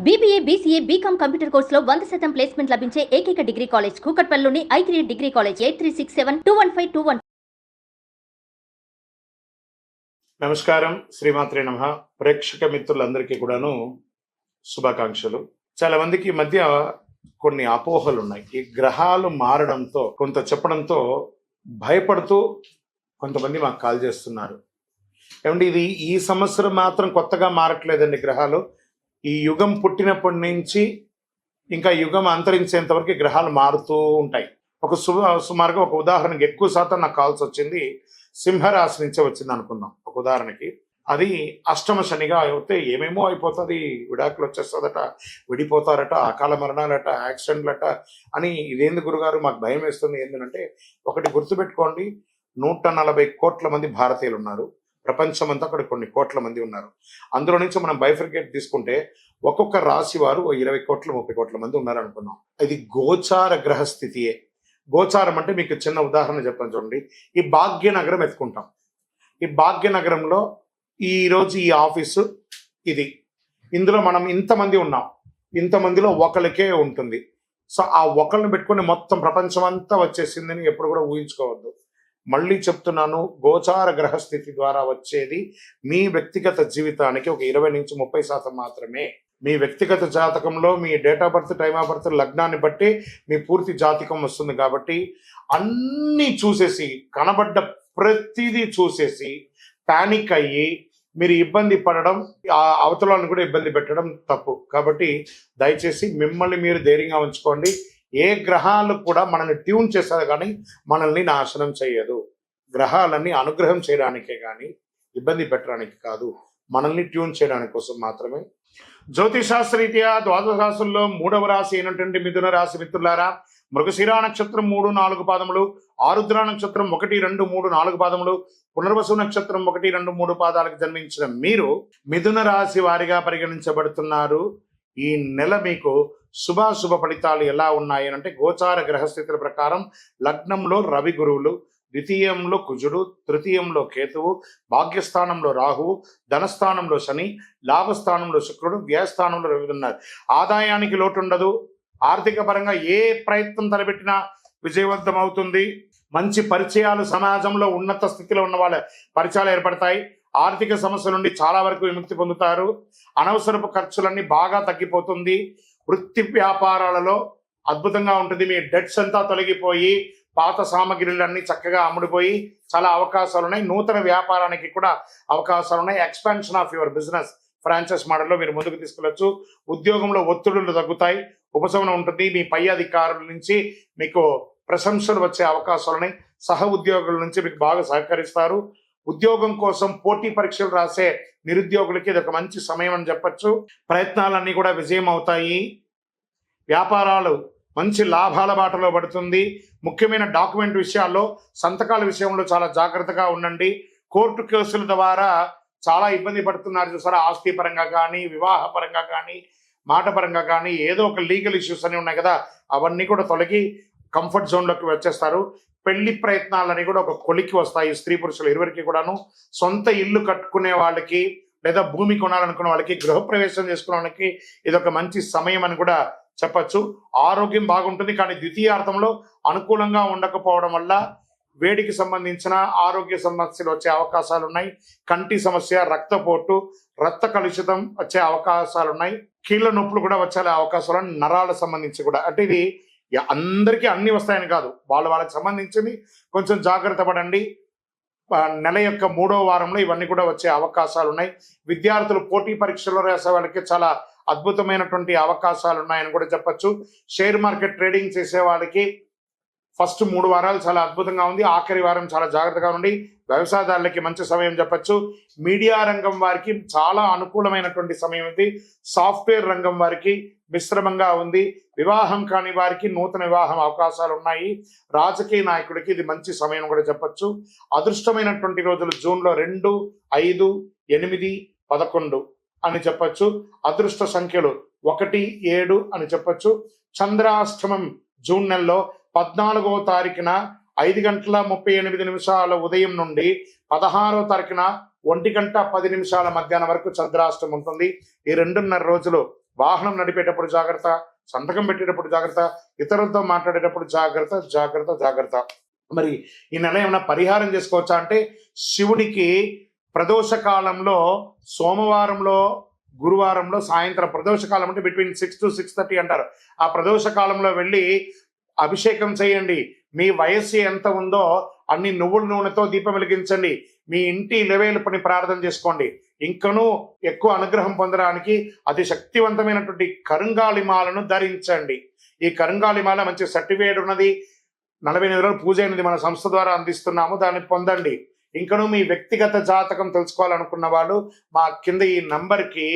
BBA, BCA, BCom computer కోర్సులో 100% placement లభించే ఏకైక డిగ్రీ కాలేజ్ కూకట్పల్లిలోని i3 డిగ్రీ కాలేజ్ 8367215215. నమస్కారం, శ్రీమాత్రే నమః. ప్రేక్షక మిత్రులందరికీ కూడాను శుభాకాంక్షలు. చాలా మందికి ఈ మధ్య కొన్ని అపోహలు ఉన్నాయి. ఈ గ్రహాలు మారడంతో కొంత చెప్పడంతో భయపడుతూ కొంతమంది మాకు కాల్ చేస్తున్నారు. ఏమంటే ఇది ఈ సంవత్సరం మాత్రం కొత్తగా మారట్లేదండి గ్రహాలు. ఈ యుగం పుట్టినప్పటి నుంచి ఇంకా యుగం అంతరించేంత వరకు గ్రహాలు మారుతూ ఉంటాయి. సుమారుగా ఒక ఉదాహరణకి ఎక్కువ శాతం నాకు కాల్స్ వచ్చింది సింహరాశి నుంచే వచ్చింది అనుకుందాం. ఒక ఉదాహరణకి అది అష్టమ శనిగా అయితే ఏమేమో అయిపోతుంది, విడాకులు వచ్చేస్తుందట, విడిపోతారట, అకాల మరణాలట, యాక్సిడెంట్లట అని. ఇదేంది గురుగారు మాకు భయం వేస్తుంది ఏంటంటే, ఒకటి గుర్తుపెట్టుకోండి, 140 కోట్ల మంది భారతీయులు ఉన్నారు. ప్రపంచమంతా అక్కడ కొన్ని కోట్ల మంది ఉన్నారు. అందులో నుంచి మనం బైఫర్కేట్ తీసుకుంటే ఒక్కొక్క రాశి వారు 20 కోట్ల 30 కోట్ల మంది ఉన్నారు అనుకున్నాం. ఇది గోచార గ్రహస్థితియే. గోచారం అంటే మీకు చిన్న ఉదాహరణ చెప్తాను చూడండి. ఈ భాగ్యనగరం ఎత్తుకుంటాం. ఈ భాగ్యనగరంలో ఈరోజు ఈ ఆఫీసు ఇది, ఇందులో మనం ఇంతమంది ఉన్నాం, ఇంతమందిలో ఒకరికే ఉంటుంది. సో ఆ ఒకరిని పెట్టుకుని మొత్తం ప్రపంచం అంతా వచ్చేసిందని ఎప్పుడు కూడా ఊహించుకోవద్దు. మళ్ళీ చెప్తున్నాను, గోచార గ్రహస్థితి ద్వారా వచ్చేది మీ వ్యక్తిగత జీవితానికి ఒక 20 నుంచి 30% మాత్రమే. మీ వ్యక్తిగత జాతకంలో మీ date of birth, time of birth, లగ్నాన్ని బట్టి మీ పూర్తి జాతకం వస్తుంది. కాబట్టి అన్నీ చూసేసి, కనబడ్డ ప్రతిదీ చూసేసి పానిక్ అయ్యి మీరు ఇబ్బంది పడడం, అవతలను కూడా ఇబ్బంది పెట్టడం తప్పు. కాబట్టి దయచేసి మిమ్మల్ని మీరు ధైర్యంగా ఉంచుకోండి. ఏ గ్రహాలు కూడా మనల్ని ట్యూన్ చేస్తారు కానీ మనల్ని నాశనం చేయదు. గ్రహాలన్నీ అనుగ్రహం చేయడానికే కానీ ఇబ్బంది పెట్టడానికి కాదు, మనల్ని ట్యూన్ చేయడానికి కోసం మాత్రమే. జ్యోతిశాస్త్రరీత్యా ద్వాదశ రాశుల్లో 3వ రాశి అయినటువంటి మిథున రాశి మిత్రులారా, మృగశిరా నక్షత్రం 3, 4 పాదములు, ఆరుద్ర నక్షత్రం 1, 2, 3, 4 పాదములు, పునర్వసు నక్షత్రం 1, 2, 3 పాదాలకు జన్మించిన మీరు మిథున రాశి వారిగా పరిగణించబడుతున్నారు. ఈ నెల మీకు శుభాశుభ ఫలితాలు ఎలా ఉన్నాయి అంటే, గోచార గ్రహస్థితుల ప్రకారం లగ్నంలో రవి గురువులు, ద్వితీయంలో కుజుడు, తృతీయంలో కేతువు, భాగ్యస్థానంలో రాహువు, ధనస్థానంలో శని, లాభస్థానంలో శుక్రుడు, వ్యయస్థానంలో రవి ఉన్నారు. ఆదాయానికి లోటు ఉండదు. ఆర్థిక పరంగా ఏ ప్రయత్నం తలపెట్టినా విజయవంతం అవుతుంది. మంచి పరిచయాలు, సమాజంలో ఉన్నత స్థితిలో ఉన్న వాళ్ళ పరిచయాలు ఏర్పడతాయి. ఆర్థిక సమస్యల నుండి చాలా వరకు విముక్తి పొందుతారు. అనవసరపు ఖర్చులన్నీ బాగా తగ్గిపోతుంది. వృత్తి వ్యాపారాలలో అద్భుతంగా ఉంటుంది. మీ డెట్స్ అంతా తొలగిపోయి పాత సామగ్రిలన్నీ చక్కగా అమ్ముడిపోయి చాలా అవకాశాలు ఉన్నాయి. నూతన వ్యాపారానికి కూడా అవకాశాలు ఉన్నాయి. Expansion of your business franchise మోడల్లో మీరు ముందుకు తీసుకెళ్లొచ్చు. ఉద్యోగంలో ఒత్తిడులు తగ్గుతాయి, ఉపశమనం ఉంటుంది. మీ పై అధికారుల నుంచి మీకు ప్రశంసలు వచ్చే అవకాశాలు ఉన్నాయి. సహ ఉద్యోగుల నుంచి మీకు బాగా సహకరిస్తారు. ఉద్యోగం కోసం పోటీ పరీక్షలు రాసే నిరుద్యోగులకి ఇది ఒక మంచి సమయం అని చెప్పచ్చు. ప్రయత్నాలన్నీ కూడా విజయం అవుతాయి. వ్యాపారాలు మంచి లాభాల బాటలో పడుతుంది. ముఖ్యమైన డాక్యుమెంట్ విషయాల్లో, సంతకాల విషయంలో చాలా జాగ్రత్తగా ఉండండి. కోర్టు కేసుల ద్వారా చాలా ఇబ్బంది పడుతున్నారు చూసారా, ఆస్తి పరంగా కానీ, వివాహ పరంగా కానీ, మాట పరంగా కానీ, ఏదో ఒక లీగల్ ఇష్యూస్ అని ఉన్నాయి కదా, అవన్నీ కూడా తొలగి కంఫర్ట్ జోన్లోకి వచ్చేస్తారు. పెళ్లి ప్రయత్నాలని కూడా ఒక కొలికి వస్తాయి. స్త్రీ పురుషులు ఇరువురికి కూడాను. సొంత ఇల్లు కట్టుకునే వాళ్ళకి, లేదా భూమి కొనాలనుకునే వాళ్ళకి, గృహప్రవేశం చేసుకునే వాళ్ళకి ఇది ఒక మంచి సమయం అని కూడా చెప్పచ్చు. ఆరోగ్యం బాగుంటుంది, కానీ ద్వితీయార్థంలో అనుకూలంగా ఉండకపోవడం వల్ల వేడికి సంబంధించిన ఆరోగ్య సమస్యలు వచ్చే అవకాశాలు ఉన్నాయి. కంటి సమస్య, రక్తపోటు, రక్త కలుషితం వచ్చే అవకాశాలు ఉన్నాయి. కీళ్ళ నొప్పులు కూడా వచ్చే అవకాశాలు, నరాలకు సంబంధించి కూడా. అంటే ఇది అందరికీ అన్ని వస్తాయని కాదు, వాళ్ళకి సంబంధించింది కొంచెం జాగ్రత్త పడండి. నెల యొక్క 3వ వారంలో ఇవన్నీ కూడా వచ్చే అవకాశాలు ఉన్నాయి. విద్యార్థులు పోటీ పరీక్షల్లో రాసే వాళ్ళకి చాలా అద్భుతమైనటువంటి అవకాశాలు ఉన్నాయని కూడా చెప్పచ్చు. షేర్ మార్కెట్ ట్రేడింగ్ చేసే వాళ్ళకి ఫస్ట్ 3 వారాలు చాలా అద్భుతంగా ఉంది. ఆఖరి వారం చాలా జాగ్రత్తగా ఉండి. వ్యవసాయదారులకి మంచి సమయం చెప్పచ్చు. మీడియా రంగం వారికి చాలా అనుకూలమైనటువంటి సమయం ఇది. సాఫ్ట్వేర్ రంగం వారికి మిశ్రమంగా ఉంది. వివాహం కాని వారికి నూతన వివాహం అవకాశాలు ఉన్నాయి. రాజకీయ నాయకుడికి ఇది మంచి సమయం కూడా చెప్పచ్చు. అదృష్టమైనటువంటి రోజులు జూన్లో 2, 5, 8, 11 అని చెప్పచ్చు. అదృష్ట సంఖ్యలు 1, 7 అని చెప్పచ్చు. చంద్రాష్టమం జూన్ నెలలో 14వ తారీఖున 5:38 ఉదయం నుండి 16వ తారీఖున 1:10 మధ్యాహ్నం వరకు చంద్రాష్టమం ఉంటుంది. ఈ 2.5 రోజులు వాహనం నడిపేటప్పుడు జాగ్రత్త, సంతకం పెట్టేటప్పుడు జాగ్రత్త, ఇతరులతో మాట్లాడేటప్పుడు జాగ్రత్త జాగ్రత్త జాగ్రత్త. మరి ఈ నెల ఏమైనా పరిహారం చేసుకోవచ్చా అంటే, శివుడికి ప్రదోష కాలంలో సోమవారంలో గురువారంలో సాయంత్రం, ప్రదోష కాలం అంటే బిట్వీన్ 6 to 6:30 అంటారు, ఆ ప్రదోష కాలంలో వెళ్ళి అభిషేకం చేయండి. మీ వయస్సు ఎంత ఉందో అన్ని నువ్వుల నూనెతో దీపం వెలిగించండి. మీ ఇంటి ఇలవేలుపని ప్రార్థన చేసుకోండి. ఇంకనూ ఎక్కువ అనుగ్రహం పొందడానికి అతి శక్తివంతమైనటువంటి కరుంగాలిమాలను ధరించండి. ఈ కరుంగాలిమాల మంచి సర్టిఫికేట్ ఉన్నది, 48 రోజులు పూజ అయినది, మన సంస్థ ద్వారా అందిస్తున్నాము, దాన్ని పొందండి. ఇంకనూ మీ వ్యక్తిగత జాతకం తెలుసుకోవాలనుకున్న వాళ్ళు మా కింద ఈ నంబర్కి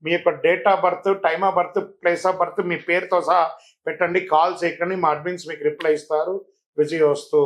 మీ యొక్క date of birth, time of birth, place of birth, మీ పేరుతో సహా పెట్టండి. కాల్ చేయకండి, మా అడ్మిన్స్ మీకు రిప్లై ఇస్తారు. విజయోస్తు.